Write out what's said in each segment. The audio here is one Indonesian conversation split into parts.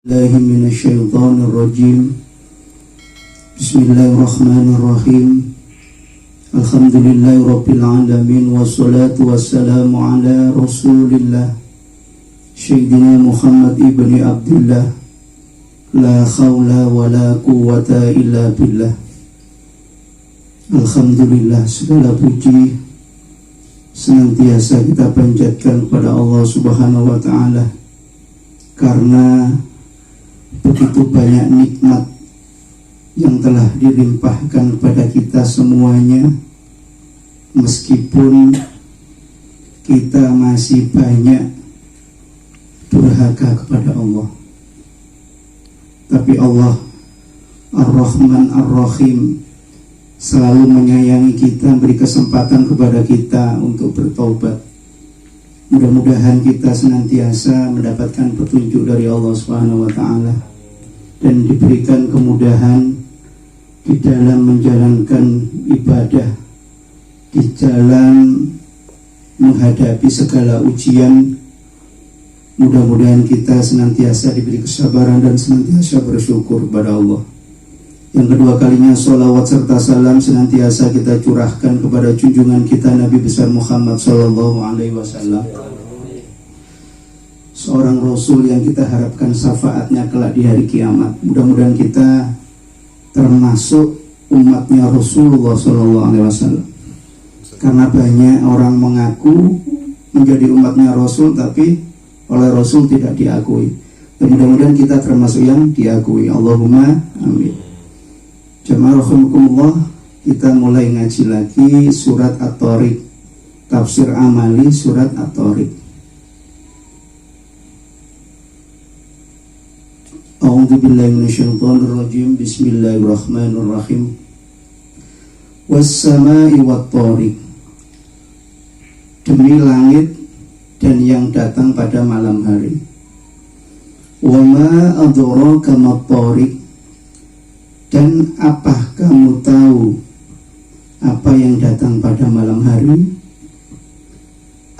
Billahi minasyaitonir rajim. Bismillahirrahmanirrahim. Alhamdulillahirabbil alamin wassalatu wassalamu ala Rasulillah Sayyidina Muhammad ibni Abdullah. La haula wala quwwata illa billah. Alhamdulillah, segala puji senantiasa kita panjatkan kepada Allah Subhanahu wa taala, karena begitu banyak nikmat yang telah dilimpahkan kepada kita semuanya, meskipun kita masih banyak durhaka kepada Allah. Tapi Allah Ar-Rahman Ar-Rahim selalu menyayangi kita, beri kesempatan kepada kita untuk bertaubat. Mudah-mudahan kita senantiasa mendapatkan petunjuk dari Allah Subhanahu wa taala dan diberikan kemudahan di dalam menjalankan ibadah, di jalan menghadapi segala ujian. Mudah-mudahan kita senantiasa diberi kesabaran dan senantiasa bersyukur kepada Allah. Yang kedua kalinya, sholawat serta salam senantiasa kita curahkan kepada junjungan kita Nabi besar Muhammad sallallahu alaihi wasallam, seorang Rasul yang kita harapkan syafaatnya kelak di hari kiamat. Mudah-mudahan kita termasuk umatnya Rasulullah sallallahu alaihi wasallam, karena banyak orang mengaku menjadi umatnya Rasul tapi oleh Rasul tidak diakui. Dan mudah-mudahan kita termasuk yang diakui. Allahumma amin. Jamaah rahimakumullah, kita mulai ngaji lagi surat At-Tariq, tafsir amali surat At-Tariq. A'udzu billahi minasyaitonir rajim. Bismillahirrahmanirrahim. Was-samaa'i wat-tariq. Demi langit dan yang datang pada malam hari. Wa ma adraka mat-tariq. Dan apa kamu tahu apa yang datang pada malam hari?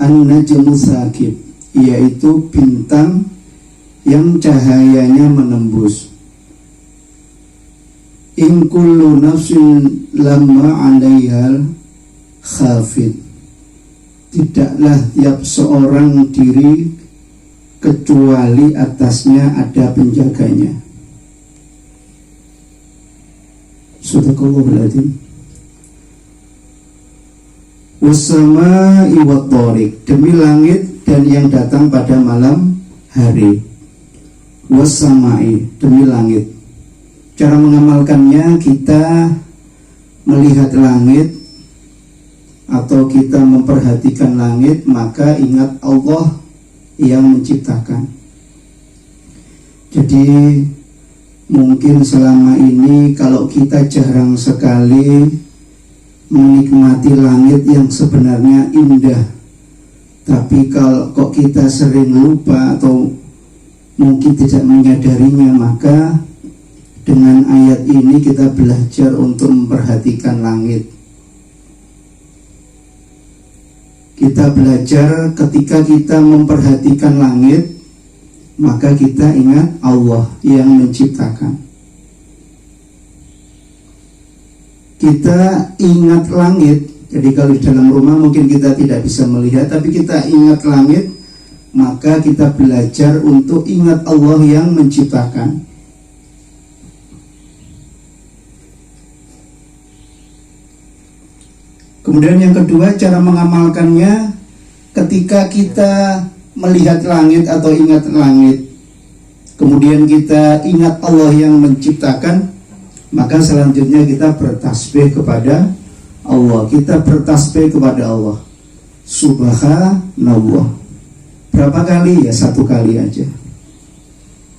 An-najmu tsaqib, yaitu bintang yang cahayanya menembus. In kullu nafsin lamma 'alaihal khafid. Tidaklah tiap seorang diri kecuali atasnya ada penjaganya. Sadaqallahul adzim. Was-samaa'i wat-tariq, demi langit dan yang datang pada malam hari. Was-samaa'i, demi langit. Cara mengamalkannya, kita melihat langit atau kita memperhatikan langit, maka ingat Allah yang menciptakan. Jadi mungkin selama ini kalau kita jarang sekali menikmati langit yang sebenarnya indah, tapi kalau kok kita sering lupa atau mungkin tidak menyadarinya, maka dengan ayat ini kita belajar untuk memperhatikan langit. Kita belajar ketika kita memperhatikan langit, maka kita ingat Allah yang menciptakan. Kita ingat langit. Jadi kalau di dalam rumah mungkin kita tidak bisa melihat, tapi kita ingat langit, maka kita belajar untuk ingat Allah yang menciptakan. Kemudian yang kedua, cara mengamalkannya, ketika kita melihat langit atau ingat langit, kemudian kita ingat Allah yang menciptakan, maka selanjutnya kita bertasbih kepada Allah. Kita bertasbih kepada Allah. Subhanallah. Berapa kali? Ya, satu kali aja.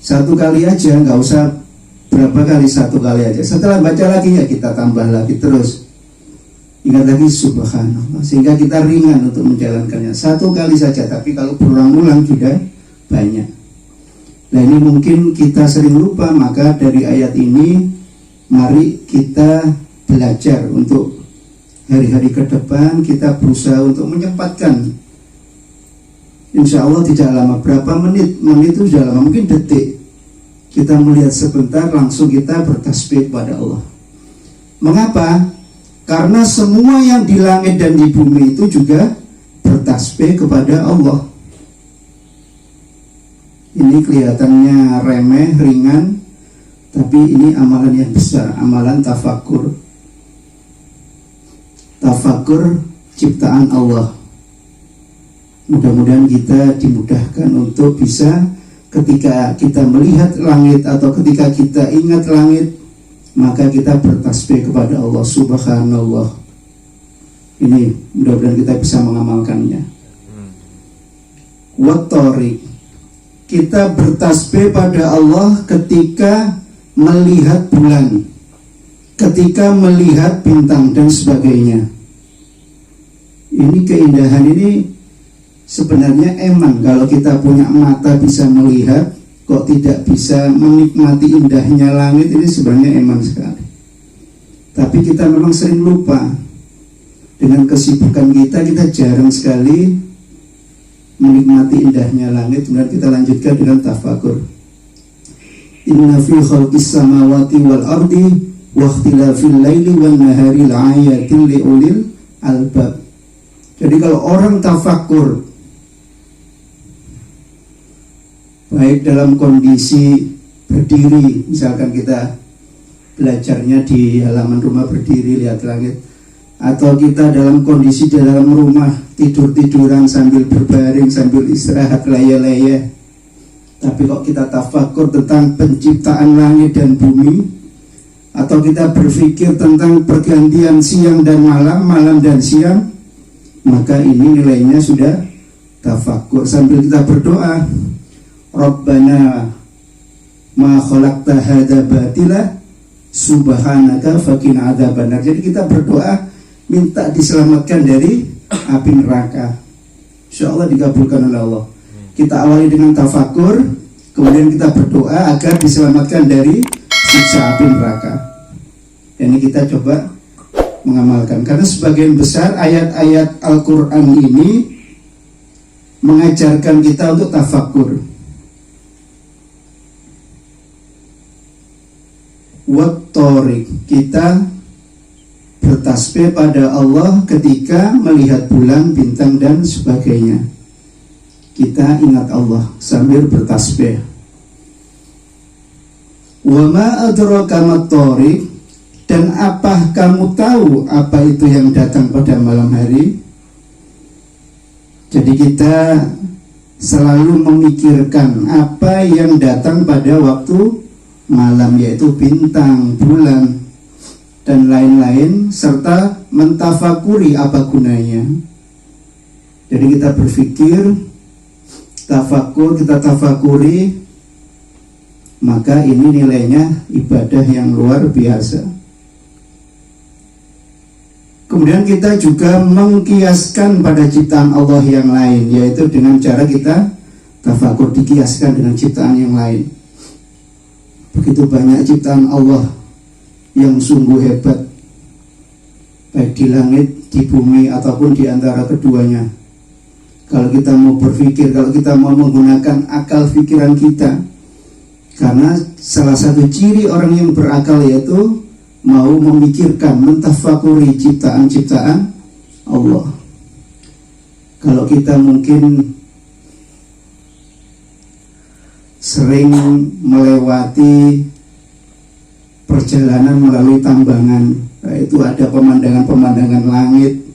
Satu kali aja, nggak usah berapa kali, satu kali aja. Setelah baca lagi ya kita tambah lagi terus. Ingat lagi subhanallah, sehingga kita ringan untuk menjalankannya. Satu kali saja, tapi kalau berulang-ulang sudah banyak. Nah, ini mungkin kita sering lupa, maka dari ayat ini mari kita belajar untuk hari-hari ke depan. Kita berusaha untuk menyempatkan. Insya Allah tidak lama, berapa menit itu sudah lama, mungkin detik. Kita melihat sebentar, langsung kita bertasbih kepada Allah. Mengapa? Karena semua yang di langit dan di bumi itu juga bertasbih kepada Allah. Ini kelihatannya remeh, ringan, tapi ini amalan yang besar, amalan tafakur. Tafakur ciptaan Allah. Mudah-mudahan kita dimudahkan untuk bisa ketika kita melihat langit atau ketika kita ingat langit, maka kita bertasbih kepada Allah Subhanallah. Ini mudah-mudahan kita bisa mengamalkannya. Wat-thariq, kita bertasbih pada Allah ketika melihat bulan, ketika melihat bintang dan sebagainya. Ini keindahan ini sebenarnya emang kalau kita punya mata bisa melihat, kok tidak bisa menikmati indahnya langit, ini sebenarnya emang sekali. Tapi kita memang sering lupa. Dengan kesibukan kita jarang sekali menikmati indahnya langit. Kemudian kita lanjutkan dengan tafakur. Inna fi khalqis samawati wal ardi wa ikhtilafil laili wan nahari la'ayatin liulil albab. Jadi kalau orang tafakur, baik dalam kondisi berdiri, misalkan kita belajarnya di halaman rumah berdiri lihat langit, atau kita dalam kondisi di dalam rumah tidur-tiduran sambil berbaring, sambil istirahat laya-laya, tapi kok kita tafakur tentang penciptaan langit dan bumi, atau kita berpikir tentang pergantian siang dan malam, malam dan siang, maka ini nilainya sudah tafakur. Sambil kita berdoa, Rabbana ma khalaqta hadza batila subhanaka faqina adzabannar. Jadi kita berdoa minta diselamatkan dari api neraka. Insyaallah dikabulkan oleh Allah. Kita awali dengan tafakur, kemudian kita berdoa agar diselamatkan dari siksa api neraka. Ini kita coba mengamalkan, karena sebagian besar ayat-ayat Al-Quran ini mengajarkan kita untuk tafakur. Wat-thariq, kita bertasbih pada Allah ketika melihat bulan, bintang dan sebagainya. Kita ingat Allah sambil bertasbih. Wa ma adraka mat-thariq, dan apa kamu tahu apa itu yang datang pada malam hari? Jadi kita selalu memikirkan apa yang datang pada waktu malam, yaitu bintang, bulan, dan lain-lain, serta mentafakuri apa gunanya. Jadi kita berpikir, tafakur, kita tafakuri, maka ini nilainya ibadah yang luar biasa. Kemudian kita juga mengkiaskan pada ciptaan Allah yang lain, yaitu dengan cara kita tafakur, dikiaskan dengan ciptaan yang lain. Begitu banyak ciptaan Allah yang sungguh hebat, baik di langit, di bumi, ataupun di antara keduanya. Kalau kita mau berpikir, kalau kita mau menggunakan akal pikiran kita, karena salah satu ciri orang yang berakal yaitu mau memikirkan, mentafakuri ciptaan-ciptaan Allah. Kalau kita mungkin sering melewati perjalanan melalui tambangan, itu ada pemandangan-pemandangan langit,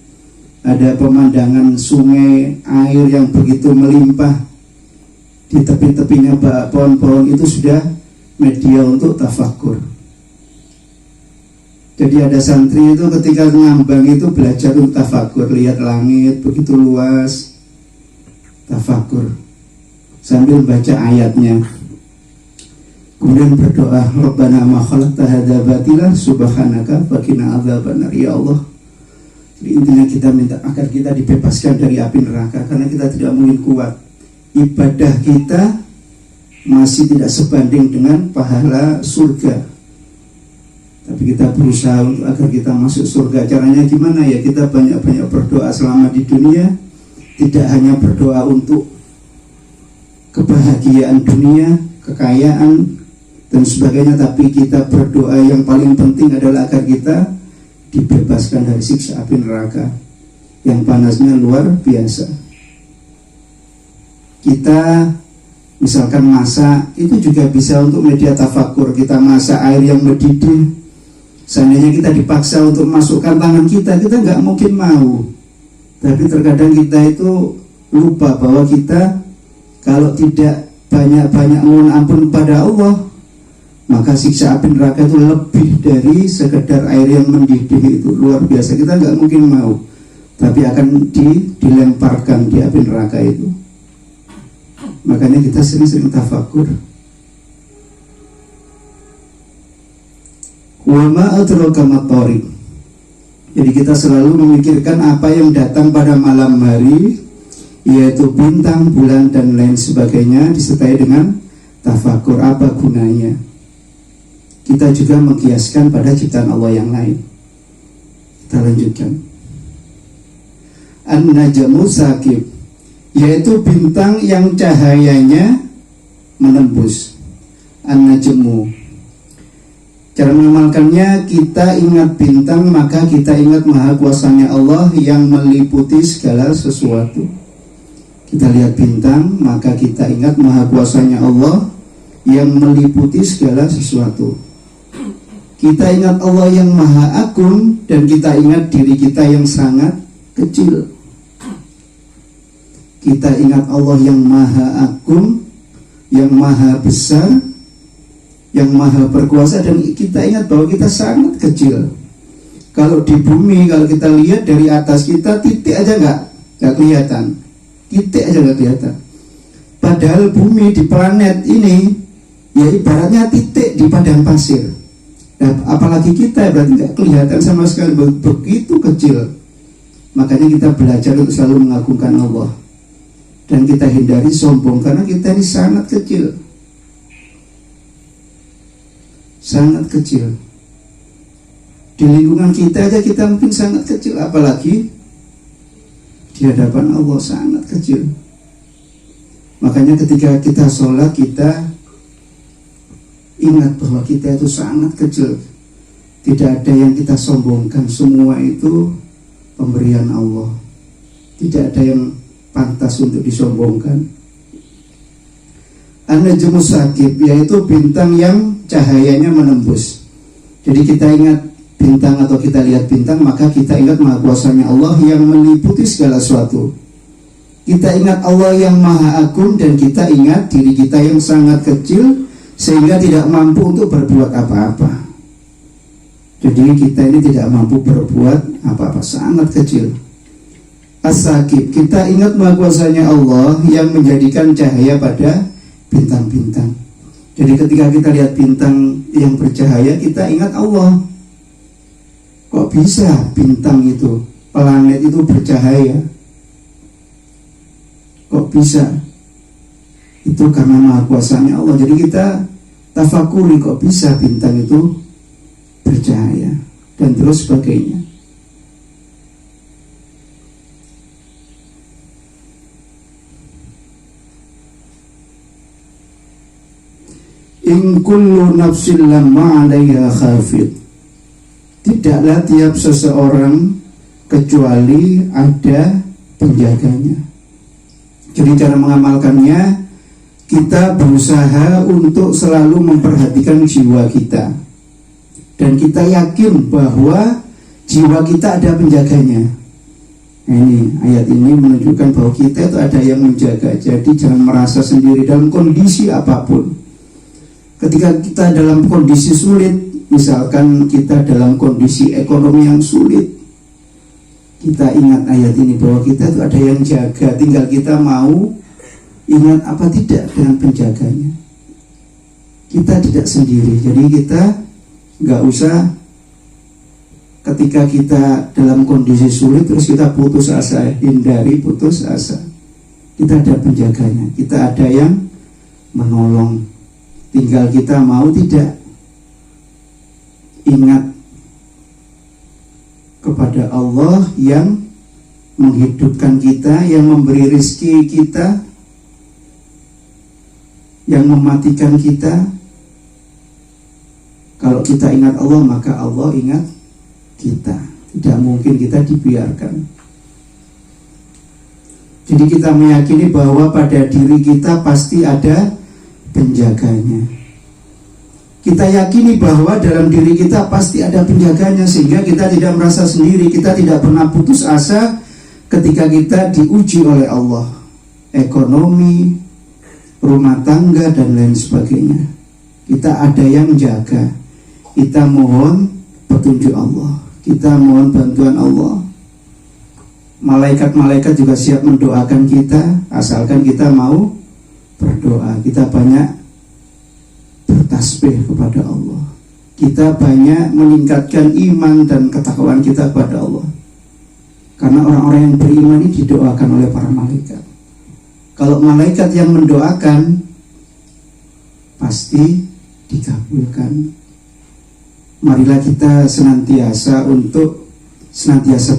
ada pemandangan sungai, air yang begitu melimpah, di tepi-tepinya pohon-pohon, itu sudah media untuk tafakur. Jadi ada santri itu ketika ngambang itu belajar untuk tafakur, lihat langit begitu luas, tafakur sambil baca ayatnya. Kemudian berdoa, Rabbana ma khalaqta hadza batila subhanaka faqina adzabannar. Ya Allah, jadi intinya kita minta agar kita dibebaskan dari api neraka, karena kita tidak mungkin kuat. Ibadah kita masih tidak sebanding dengan pahala surga. Tapi kita berusaha untuk agar kita masuk surga. Caranya gimana ya? Kita banyak-banyak berdoa selama di dunia. Tidak hanya berdoa untuk kebahagiaan dunia, kekayaan, dan sebagainya, tapi kita berdoa yang paling penting adalah agar kita dibebaskan dari siksa api neraka yang panasnya luar biasa. Kita misalkan masak, itu juga bisa untuk media tafakur. Kita masak air yang mendidih, seandainya kita dipaksa untuk masukkan tangan kita nggak mungkin mau. Tapi terkadang kita itu lupa bahwa kita kalau tidak banyak-banyak mohon ampun pada Allah, maka siksa api neraka itu lebih dari sekedar air yang mendidih. Itu luar biasa, kita nggak mungkin mau, tapi akan dilemparkan di api neraka itu. Makanya kita sering-sering tafakur. Wa ma adraka mat-thariq. Jadi kita selalu memikirkan apa yang datang pada malam hari, yaitu bintang, bulan, dan lain sebagainya, disertai dengan tafakur. Apa gunanya? Kita juga mengkiaskan pada ciptaan Allah yang lain. Kita lanjutkan. An-najmu sakib, yaitu bintang yang cahayanya menembus. An-najmu, cara mengamalkannya, kita ingat bintang, maka kita ingat maha kuasanya Allah yang meliputi segala sesuatu. Kita lihat bintang, maka kita ingat maha kuasanya Allah yang meliputi segala sesuatu. Kita ingat Allah yang maha agung, dan kita ingat diri kita yang sangat kecil. Kita ingat Allah yang maha agung, yang maha besar, yang maha berkuasa, dan kita ingat bahwa kita sangat kecil. Kalau di bumi, kalau kita lihat dari atas, kita titik aja nggak kelihatan, titik aja nggak kelihatan. Padahal bumi di planet ini ya ibaratnya titik di padang pasir. Nah, apalagi kita berarti nggak kelihatan sama sekali, begitu kecil. Makanya kita belajar untuk selalu mengagungkan Allah, dan kita hindari sombong, karena kita ini sangat kecil. Sangat kecil. Di lingkungan kita aja kita mungkin sangat kecil, apalagi di hadapan Allah sangat kecil. Makanya ketika kita sholat, kita ingat bahwa kita itu sangat kecil. Tidak ada yang kita sombongkan, semua itu pemberian Allah. Tidak ada yang pantas untuk disombongkan. An-najmu sakib, yaitu bintang yang cahayanya menembus. Jadi kita ingat bintang atau kita lihat bintang, maka kita ingat maha kuasanya Allah yang meliputi segala sesuatu. Kita ingat Allah yang maha agung, dan kita ingat diri kita yang sangat kecil sehingga tidak mampu untuk berbuat apa-apa. Jadi kita ini tidak mampu berbuat apa-apa, sangat kecil. As-sakib, kita ingat maha kuasanya Allah yang menjadikan cahaya pada bintang-bintang. Jadi ketika kita lihat bintang yang bercahaya, kita ingat Allah. Kok bisa bintang itu, planet itu bercahaya? Kok bisa? Itu karena maha kuasanya Allah. Jadi kita tafakuri, kok bisa bintang itu bercahaya, dan terus sebagainya. In kullu nafsin lamma 'alaiha khafid. Tidaklah tiap seseorang kecuali ada penjaganya. Jadi cara mengamalkannya, kita berusaha untuk selalu memperhatikan jiwa kita, dan kita yakin bahwa jiwa kita ada penjaganya. Nah, ini ayat ini menunjukkan bahwa kita itu ada yang menjaga. Jadi jangan merasa sendiri dalam kondisi apapun. Ketika kita dalam kondisi sulit, misalkan kita dalam kondisi ekonomi yang sulit, kita ingat ayat ini bahwa kita itu ada yang jaga. Tinggal kita mau ingat apa tidak dengan penjaganya. Kita tidak sendiri. Jadi kita nggak usah ketika kita dalam kondisi sulit terus kita putus asa. Hindari putus asa. Kita ada penjaganya, kita ada yang menolong. Tinggal kita mau tidak. Ingat kepada Allah yang menghidupkan kita, yang memberi rezeki kita, yang mematikan kita, Kalau kita ingat Allah, maka Allah ingat kita. Tidak mungkin kita dibiarkan. Jadi kita meyakini bahwa pada diri kita pasti ada penjaganya. Kita yakini bahwa dalam diri kita pasti ada penjaganya, sehingga kita tidak merasa sendiri. Kita tidak pernah putus asa ketika kita diuji oleh Allah. Ekonomi, rumah tangga, dan lain sebagainya. Kita ada yang menjaga. Kita mohon petunjuk Allah, kita mohon bantuan Allah. Malaikat-malaikat juga siap mendoakan kita, asalkan kita mau berdoa. Kita banyak bertasbih kepada Allah. Kita banyak meningkatkan iman dan ketakwaan kita kepada Allah. Karena orang-orang yang beriman ini didoakan oleh para malaikat. Kalau malaikat yang mendoakan, pasti dikabulkan. Marilah kita senantiasa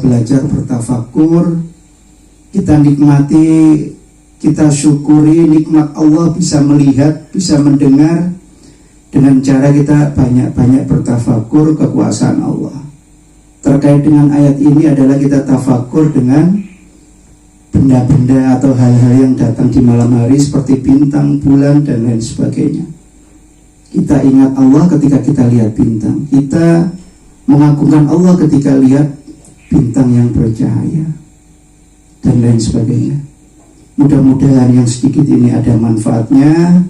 belajar bertafakur. Kita nikmati, kita syukuri nikmat Allah, bisa melihat, bisa mendengar. Dengan cara kita banyak-banyak bertafakur kekuasaan Allah. Terkait dengan ayat ini adalah kita tafakur dengan benda-benda atau hal-hal yang datang di malam hari seperti bintang, bulan, dan lain sebagainya. Kita ingat Allah ketika kita lihat bintang. Kita mengagungkan Allah ketika lihat bintang yang bercahaya, dan lain sebagainya. Mudah-mudahan yang sedikit ini ada manfaatnya.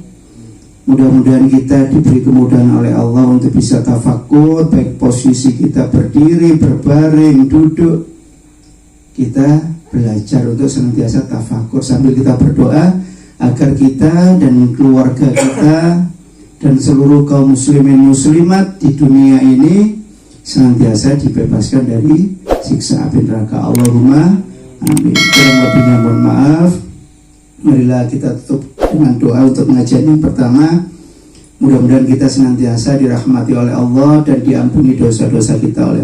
Mudah-mudahan kita diberi kemudahan oleh Allah untuk bisa tafakur, baik posisi kita berdiri, berbaring, duduk. Kita belajar untuk senantiasa tafakur sambil kita berdoa agar kita dan keluarga kita dan seluruh kaum muslimin muslimat di dunia ini senantiasa dibebaskan dari siksa api neraka. Allahumma amin. Kurang lebihnya mohon maaf. Marilah kita tutup dengan doa untuk pengajian yang pertama. Mudah-mudahan kita senantiasa dirahmati oleh Allah dan diampuni dosa-dosa kita oleh Allah.